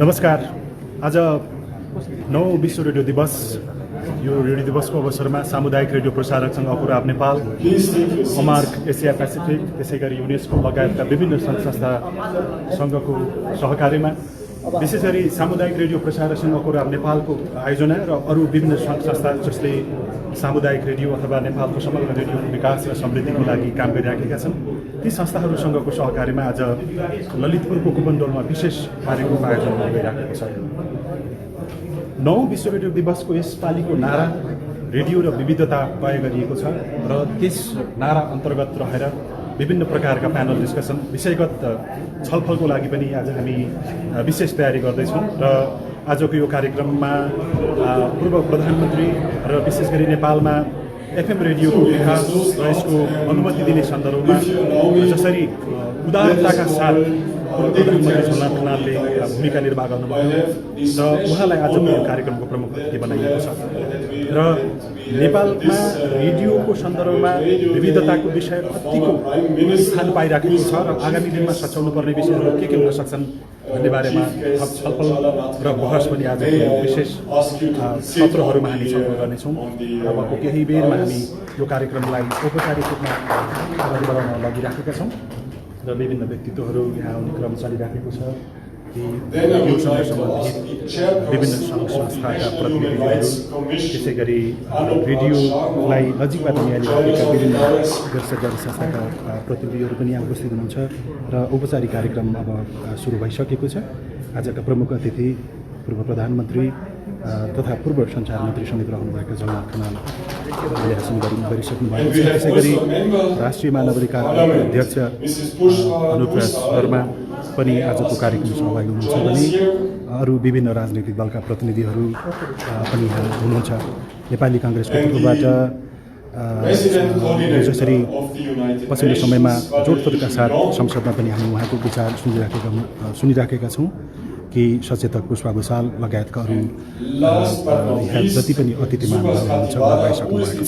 नमस्कार। आज 9 विश्व रेडियो दिवस। यो रेडियो दिवसको अवसरमा सामुदायिक रेडियो प्रसारक सङ्घ अकुराब नेपाल, अमार्क एसिया पेसिफिक, त्यसैगरी युनेस्को लगायतका विभिन्न सङ्घ संस्था सङ्घको सहकार्यमा विशेष गरी सामुदायिक रेडियो प्रसारक सङ्घ अकुराब नेपालको आयोजना र अरू विभिन्न सङ्घ संस्था जसले सामुदायिक रेडियो अथवा नेपालको समग्र रेडियो विकास र समृद्धिको लागि काम गरिराखेका छन्, ती संस्थाहरूसँगको सहकार्यमा आज ललितपुरको कुपनडोलमा विशेष कार्यक्रम आयोजना गरिराखेको छ। 9 विश्व रेडियो दिवसको यसपालिको नारा रेडियो र विविधता तय गरिएको छ र त्यस नारा अन्तर्गत रहेर विभिन्न प्रकारका प्यानल डिस्कसन, विषयगत छलफलको लागि पनि आज हामी विशेष तयारी गर्दैछौँ र आजको यो कार्यक्रममा पूर्व प्रधानमन्त्री र विशेष गरी नेपालमा एफएम रेडियोको विकास र यसको अनुमति दिने सन्दर्भमा जसरी उदारताका साथ प्रधानमन्त्री झलनाथ खनालले भूमिका निर्वाह गर्नुभयो र उहाँलाई आजको यो कार्यक्रमको प्रमुख अतिथि बनाइएको छ र नेपालमा रेडियोको सन्दर्भमा विविधताको विषय कतिको स्थान पाइराखेको छ र आगामी दिनमा सच्याउनु पर्ने विषयहरू के हुन सक्छन् भन्ने बारेमा छलफल र बहस पनि आजको विशेष सत्रहरूमा हामी छलफल गर्नेछौँ। अबको केही बेरमा हामी यो कार्यक्रमलाई औपचारिक रूपमा अगाडि बढाउन लागिराखेका छौँ र विभिन्न व्यक्तित्वहरू यहाँ आउने क्रम चलिराखेको छ। योसँग सम्बन्धित विभिन्न सङ्घ संस्थाका प्रतिनिधिहरू, त्यसै गरी रेडियोलाई नजिकबाट निहालिरहेका विभिन्न गैर सरकारी संस्थाका प्रतिनिधिहरू पनि यहाँ उपस्थित हुनुहुन्छ र औपचारिक कार्यक्रम अब सुरु भइसकेको छ। आजका प्रमुख अतिथि पूर्व प्रधानमन्त्री तथा पूर्व सञ्चार मन्त्री समेत रहनुभएका झलनाथ खनाल भाषण गरिसक्नु भएको छ। त्यसै गरी राष्ट्रिय मानवाधिकार अध्यक्ष अनुप्रास शर्मा पनि आजको कार्यक्रममा सहभागी हुनुहुन्छ भने अरू विभिन्न राजनैतिक दलका प्रतिनिधिहरू पनि हुनुहुन्छ। नेपाली काङ्ग्रेसको तर्फबाट जसरी पछिल्लो समयमा जोडतोडका साथ संसदमा पनि हामी उहाँको विचार सुनिराखेका छौँ कि सचेतक पुष्पा भुषाल लगायतका अरू यहाँ जति पनि अतिथिमान हुनुहुन्छ उहाँ आइसक्नु भएको छ।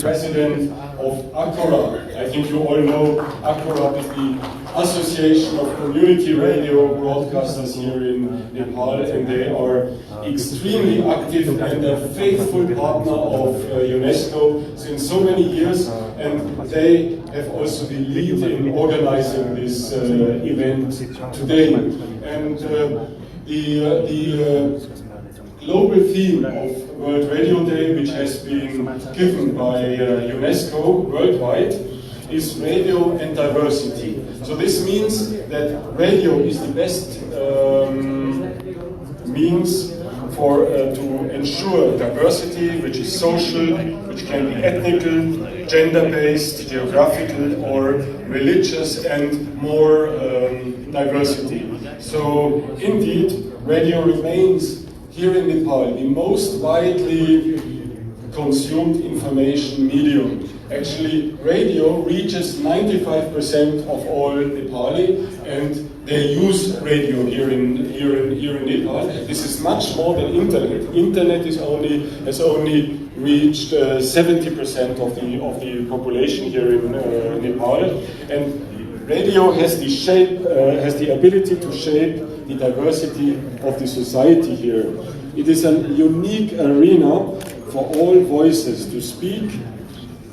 Association of Community Radio Broadcasters here in Nepal, and they are extremely active and a faithful partner of UNESCO since so many years, and they have also been lead in organizing this event today. And the global theme of World Radio Day, which has been given by UNESCO worldwide, is radio and diversity. So this means that radio is the best means for to ensure diversity, which is social, which can be ethnical, gender-based, geographical, or religious, and more diversity. So indeed, radio remains here in Nepal the most widely consumed information medium. Actually, radio reaches 95% of all Nepali, and they use radio here in Nepal. This is much more than internet. Internet has only reached 70% of the population here in Nepal, and radio has the ability to shape the diversity of the society here. It is a unique arena for all voices to speak,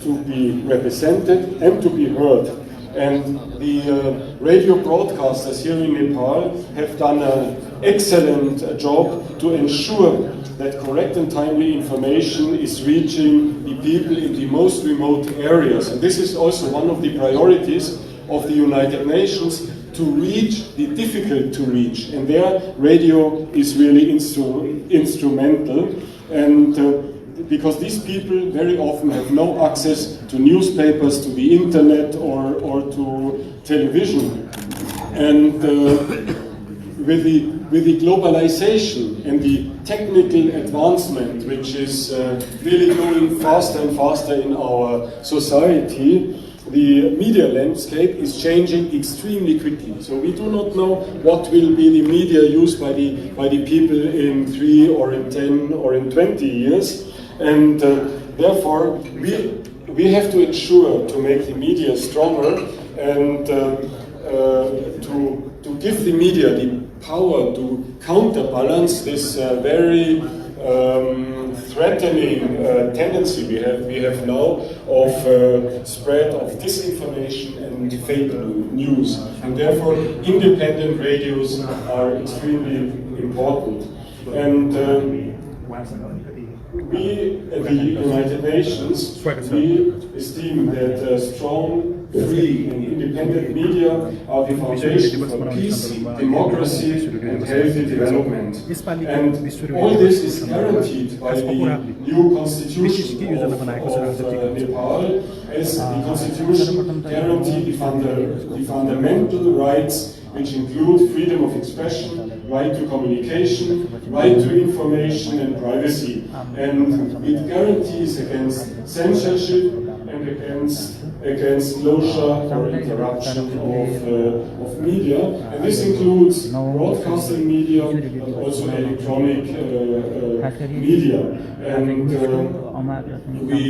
to be represented, and to be heard. And the radio broadcasters here in Nepal have done an excellent job to ensure that correct and timely information is reaching the people in the most remote areas. And this is also one of the priorities of the United Nations, to reach the difficult to reach. And there, radio is really instrumental. And because these people very often have no access to newspapers, to the internet, or to television. And with the globalization and the technical advancement, which is really going faster and faster in our society, the media landscape is changing extremely quickly. So we do not know what will be the media used by the people in 3 or in 10 or in 20 years. And therefore, we have to ensure to make the media stronger and to give the media the power to counterbalance this very threatening tendency we have now of spread of disinformation and fake news. And therefore, independent radios are extremely important. And we at the United Nations, we esteem that strong, free and independent media are the foundation for peace, democracy and healthy development. And all this is guaranteed by the new constitution of Nepal, as the constitution guarantees the fundamental rights which include freedom of expression, right to communication, right to information and privacy. And it guarantees against censorship and against closure or interruption of media. And this includes broadcasting media, but also electronic media. And we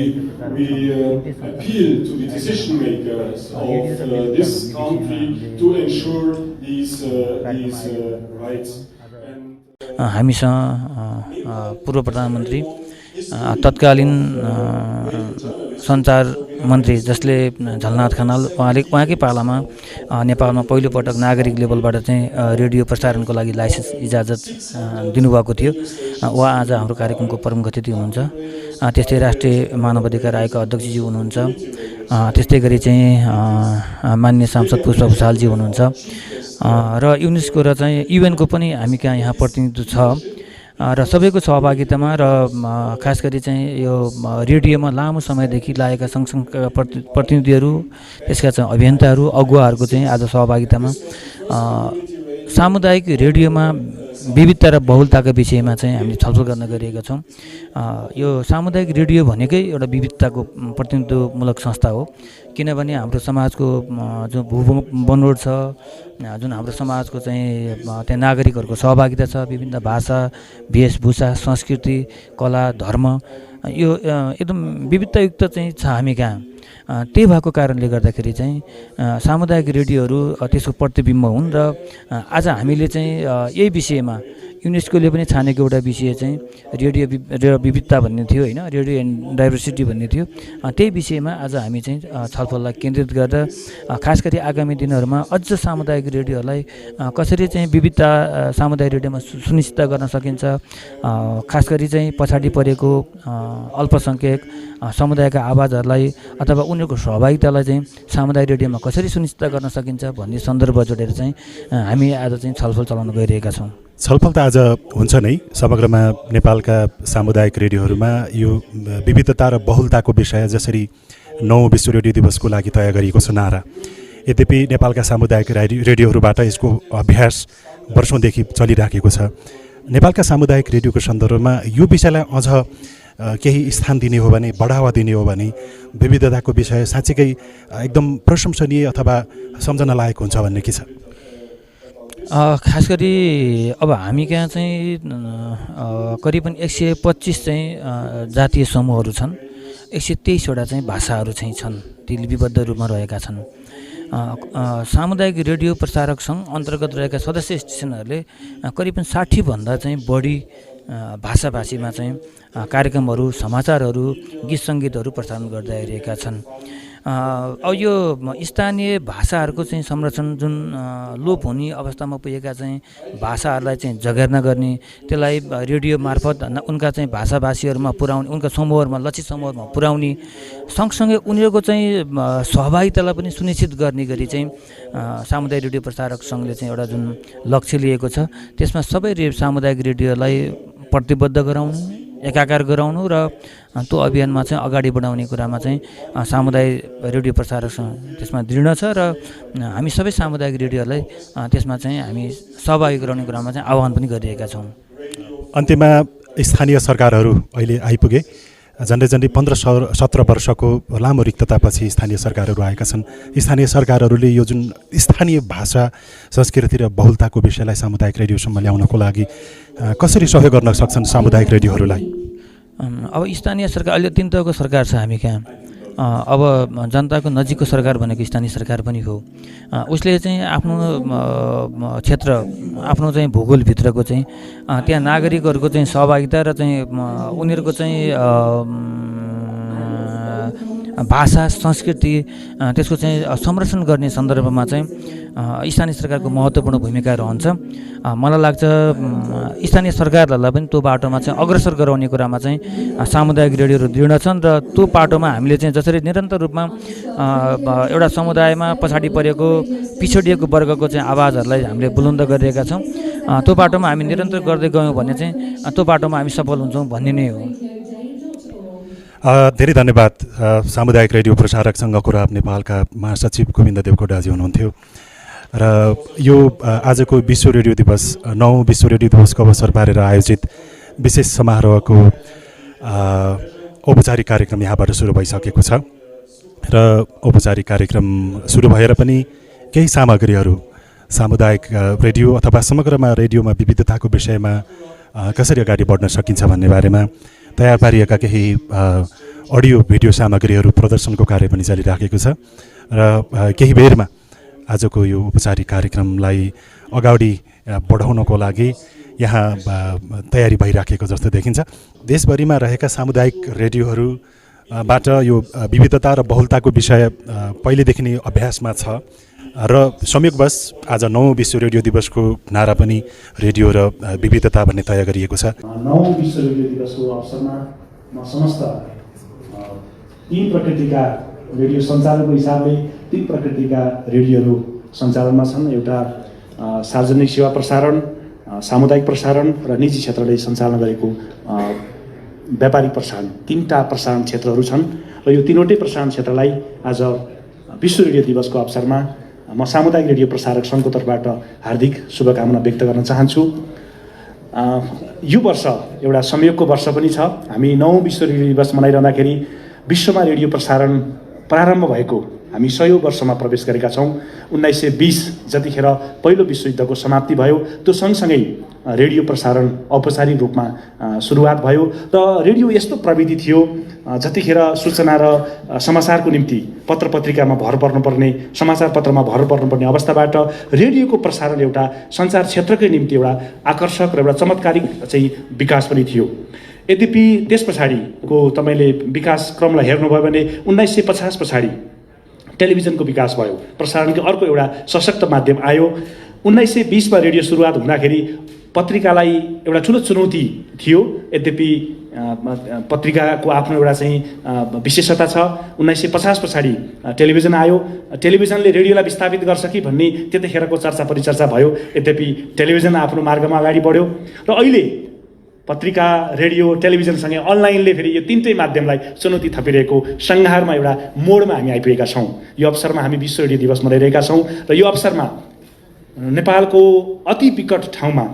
appeal to the decision makers of this country to ensure these rights. हामीसँग पूर्व प्रधानमन्त्री तत्कालीन सञ्चार मन्त्री जसले झलनाथ खनाल उहाँकै पालामा नेपालमा पहिलो पटक नागरिक लेभलबाट चाहिँ रेडियो प्रसारणको लागि लाइसेन्स इजाजत दिनुभएको थियो। उहाँ आज हाम्रो कार्यक्रमको प्रमुख अतिथि हुनुहुन्छ। त्यस्तै राष्ट्रिय मानव अधिकार आयोगका अध्यक्षजी हुनुहुन्छ। त्यस्तै गरी चाहिँ माननीय सांसद पुष्प भुषालजी हुनुहुन्छ र युनेस्को र चाहिँ युएनको पनि हामी कहाँ यहाँ प्रतिनिधित्व छ र सबैको सहभागितामा र खास गरी चाहिँ यो रेडियोमा लामो समयदेखि लागेका सँगसँगका प्रतिनिधिहरू त्यसका चाहिँ अभियन्ताहरू अगुवाहरूको चाहिँ आज सहभागितामा सामुदायिक रेडियोमा विविधता र बहुलताका विषयमा चाहिँ हामीले छलफल गर्न गइरहेका छौँ। यो सामुदायिक रेडियो भनेकै एउटा विविधताको प्रतिनिधित्वमूलक संस्था हो, किनभने हाम्रो समाजको जो बनोट छ, जुन हाम्रो समाजको चाहिँ त्यहाँ नागरिकहरूको सहभागिता छ, विभिन्न भाषा, वेशभूषा, संस्कृति, कला, धर्म, यो एकदम विविधतायुक्त चाहिँ छ हामी कहाँ। त्यही भएको कारणले गर्दाखेरि चाहिँ सामुदायिक रेडियोहरू त्यसको प्रतिबिम्ब हुन् र आज हामीले चाहिँ यही विषयमा युनेस्कोले पनि छानेको एउटा विषय चाहिँ रेडियो विविधता भन्ने थियो होइन, रेडियो एन्ड डाइभर्सिटी भन्ने थियो। त्यही विषयमा आज हामी चाहिँ छलफललाई केन्द्रित गरेर खास गरी आगामी दिनहरूमा अझ सामुदायिक रेडियोहरूलाई कसरी चाहिँ विविधता सामुदायिक रेडियोमा सुनिश्चित गर्न सकिन्छ, खास गरी चाहिँ पछाडि परेको अल्पसङ्ख्यक समुदायका आवाजहरूलाई अथवा उनीहरूको सहभागितालाई चाहिँ सामुदायिक रेडियोमा कसरी सुनिश्चित गर्न सकिन्छ भन्ने सन्दर्भ जोडेर चाहिँ हामी आज चाहिँ छलफल चलाउन गइरहेका छौँ। छलफल त आज हुन्छ नै, समग्रमा नेपालका सामुदायिक रेडियोहरूमा यो विविधता र बहुलताको विषय जसरी 9 विश्व रेडियो दिवसको लागि तय गरिएको छ नारा। यद्यपि नेपालका सामुदायिक रेडियोहरूबाट यसको अभ्यास वर्षौँदेखि चलिराखेको छ। नेपालका सामुदायिक रेडियोको सन्दर्भमा यो विषयलाई अझ केही स्थान दिने हो भने, बढावा दिने हो भने विविधताको विषय साँच्चीकै एकदम प्रशंसनीय अथवा सम्झना लायक हुन्छ भन्ने के छ? खास गरी अब हामी कहाँ चाहिँ करिबन 125 चाहिँ जातीय समूहहरू छन्, 123वटा चाहिँ भाषाहरू चाहिँ छन्, ती लिपिबद्ध रूपमा रहेका छन्। सामुदायिक रेडियो प्रसारक सङ्घ अन्तर्गत रहेका सदस्य स्टेसनहरूले करिबन 60 भन्दा चाहिँ बढी भाषाभाषीमा चाहिँ कार्यक्रमहरू, समाचारहरू, गीत सङ्गीतहरू प्रसारण गर्दै आइरहेका छन्। अब यो स्थानीय भाषाहरूको चाहिँ संरक्षण जुन लोप हुने अवस्थामा पुगेका चाहिँ भाषाहरूलाई चाहिँ जगेर्ना गर्ने, त्यसलाई रेडियो मार्फत उनका चाहिँ भाषाभाषीहरूमा पुर्याउने, उनका समूहहरूमा, लक्षित समूहहरूमा पुर्याउने, सँगसँगै उनीहरूको चाहिँ सहभागितालाई पनि सुनिश्चित गर्ने गरी चाहिँ सामुदायिक रेडियो प्रसारक सङ्घले चाहिँ एउटा जुन लक्ष्य लिएको छ, त्यसमा सबै सामुदायिक रेडियोलाई प्रतिबद्ध गराउनु, एकाकार गराउनु र त्यो अभियानमा चाहिँ अगाडि बढाउने कुरामा चाहिँ सामुदायिक रेडियो प्रसारक त्यसमा दृढ छ र हामी सबै सामुदायिक रेडियोहरूलाई त्यसमा चाहिँ हामी सहभागी गराउने कुरामा चाहिँ आह्वान पनि गरिरहेका छौँ। अन्त्यमा स्थानीय सरकारहरू अहिले आइपुगे, झन्डै 15-17 वर्षको लामो रिक्ततापछि स्थानीय सरकारहरू आएका छन्। स्थानीय सरकारहरूले यो जुन स्थानीय भाषा, संस्कृति र बहुलताको विषयलाई सामुदायिक रेडियोसम्म ल्याउनको लागि कसरी सहयोग गर्न सक्छन् सामुदायिक रेडियोहरूलाई? अब स्थानीय सरकार अहिले 3 तहको सरकार छ हामी कहाँ। अब जनताको नजिकको सरकार भनेको स्थानीय सरकार पनि हो। उसले चाहिँ आफ्नो क्षेत्र आफ्नो चाहिँ भूगोलभित्रको चाहिँ त्यहाँ नागरिकहरूको चाहिँ सहभागिता र चाहिँ उनीहरूको चाहिँ भाषा संस्कृति त्यसको चाहिँ संरक्षण गर्ने सन्दर्भमा चाहिँ स्थानीय सरकारको महत्त्वपूर्ण भूमिका रहन्छ। मलाई लाग्छ स्थानीय सरकारहरूलाई पनि त्यो बाटोमा चाहिँ अग्रसर गराउने कुरामा चाहिँ सामुदायिक रेडियोहरू दृढ छन् र त्यो बाटोमा हामीले चाहिँ जसरी निरन्तर रूपमा एउटा समुदायमा पछाडि परेको पिछडिएको वर्गको चाहिँ आवाजहरूलाई हामीले बुलन्द गरिरहेका छौँ। त्यो बाटोमा हामी निरन्तर गर्दै गयौँ भने चाहिँ त्यो बाटोमा हामी सफल हुन्छौँ भन्ने नै हो। धेरै धन्यवाद। सामुदायिक रेडियो प्रसारक सङ्घ कुराप नेपालका महासचिव गोविन्द देवकोटाजी हुनुहुन्थ्यो र यो आजको विश्व रेडियो दिवस 9औं विश्व रेडियो दिवसको अवसर पारेर आयोजित विशेष समारोहको औपचारिक कार्यक्रम यहाँबाट सुरु भइसकेको छ र औपचारिक कार्यक्रम सुरु भएर पनि केही सामग्रीहरू सामुदायिक रेडियो अथवा समग्रमा रेडियोमा विविधताको विषयमा कसरी अगाडि बढ्न सकिन्छ भन्ने बारेमा तयार पारिएका केही अडियो भिडियो सामग्रीहरू प्रदर्शनको कार्य पनि चलिराखेको छ र केही बेरमा आजको यो औपचारिक कार्यक्रमलाई अगाडि बढाउनको लागि यहाँ तयारी भइराखेको जस्तो देखिन्छ। देशभरिमा रहेका सामुदायिक रेडियोहरूबाट यो विविधता र बहुलताको विषय पहिलेदेखि नै अभ्यासमा छ र संयोगवश आज 9औं विश्व रेडियो दिवसको नारा पनि रेडियो र विविधता भन्ने तय गरिएको छ। 9औं विश्व रेडियो दिवसको अवसरमा म समस्त 3 प्रकृतिका रेडियो सञ्चालनको हिसाबले 3 प्रकृतिका रेडियोहरू सञ्चालनमा छन्। एउटा सार्वजनिक सेवा प्रसारण, सामुदायिक प्रसारण र निजी क्षेत्रले सञ्चालन गरेको व्यापारिक प्रसारण, 3टा प्रसारण क्षेत्रहरू छन् र यो तीनवटै प्रसारण क्षेत्रलाई आज विश्व रेडियो दिवसको अवसरमा म सामुदायिक रेडियो प्रसारक सङ्घको तर्फबाट हार्दिक शुभकामना व्यक्त गर्न चाहन्छु। यो वर्ष एउटा संयोगको वर्ष पनि छ। हामी 9औं विश्व रेडियो दिवस मनाइरहँदाखेरि विश्वमा रेडियो प्रसारण प्रारम्भ भएको हामी 100औं वर्षमा प्रवेश गरेका छौँ। 1920 जतिखेर पहिलो विश्वयुद्धको समाप्ति भयो, त्यो सँगसँगै रेडियो प्रसारण औपचारिक रूपमा सुरुवात भयो र रेडियो यस्तो प्रविधि थियो जतिखेर सूचना र समाचारको निम्ति पत्र पत्रिकामा भर पर्नुपर्ने, समाचार पत्रमा भर पर्नुपर्ने अवस्थाबाट रेडियोको प्रसारण एउटा सञ्चार क्षेत्रकै निम्ति एउटा आकर्षक र एउटा चमत्कारिक चाहिँ विकास पनि थियो। यद्यपि त्यस पछाडिको तपाईँले विकास क्रमलाई हेर्नुभयो भने 1950 पछाडि टेलिभिजनको विकास भयो, प्रसारणको अर्को एउटा सशक्त माध्यम आयो। 1920 मा रेडियो सुरुवात हुँदाखेरि पत्रिकालाई एउटा ठुलो चुनौती थियो। यद्यपि पत्रिकाको आफ्नो एउटा चाहिँ विशेषता छ। 1950 पछाडि टेलिभिजन आयो। टेलिभिजनले रेडियोलाई विस्थापित गर्छ कि भन्ने त्यतिखेरको चर्चा परिचर्चा भयो। यद्यपि टेलिभिजन आफ्नो मार्गमा अगाडि बढ्यो र अहिले पत्रिका, रेडियो, टेलिभिजनसँगै अनलाइनले फेरि यो 3टै माध्यमलाई चुनौती थपिरहेको संहारमा एउटा मोडमा हामी आइपुगेका छौँ। यो अवसरमा हामी विश्व रेडियो दिवस मनाइरहेका छौँ र यो अवसरमा नेपालको अति विकट ठाउँमा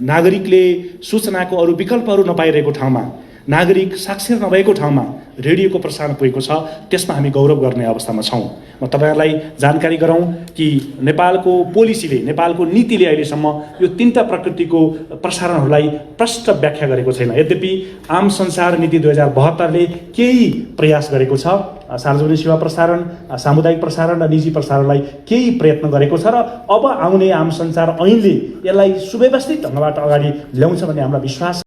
नागरिकले सूचनाको अरू विकल्पहरू नपाइरहेको ठाउँमा, नागरिक साक्षर नभएको ठाउँमा रेडियोको प्रसारण पुगेको छ। त्यसमा हामी गौरव गर्ने अवस्थामा छौँ। म तपाईँहरूलाई जानकारी गराउँ कि नेपालको पोलिसीले, नेपालको नीतिले अहिलेसम्म यो 3टा प्रकृतिको प्रसारणहरूलाई प्रष्ट व्याख्या गरेको छैन। यद्यपि आम संसार नीति 2072ले केही प्रयास गरेको छ। सार्वजनिक सेवा प्रसारण, सामुदायिक प्रसारण र निजी प्रसारणलाई केही प्रयत्न गरेको छ र अब आउने आम संसार ऐनले यसलाई सुव्यवस्थित ढङ्गबाट अगाडि ल्याउँछ भन्ने हामीलाई विश्वास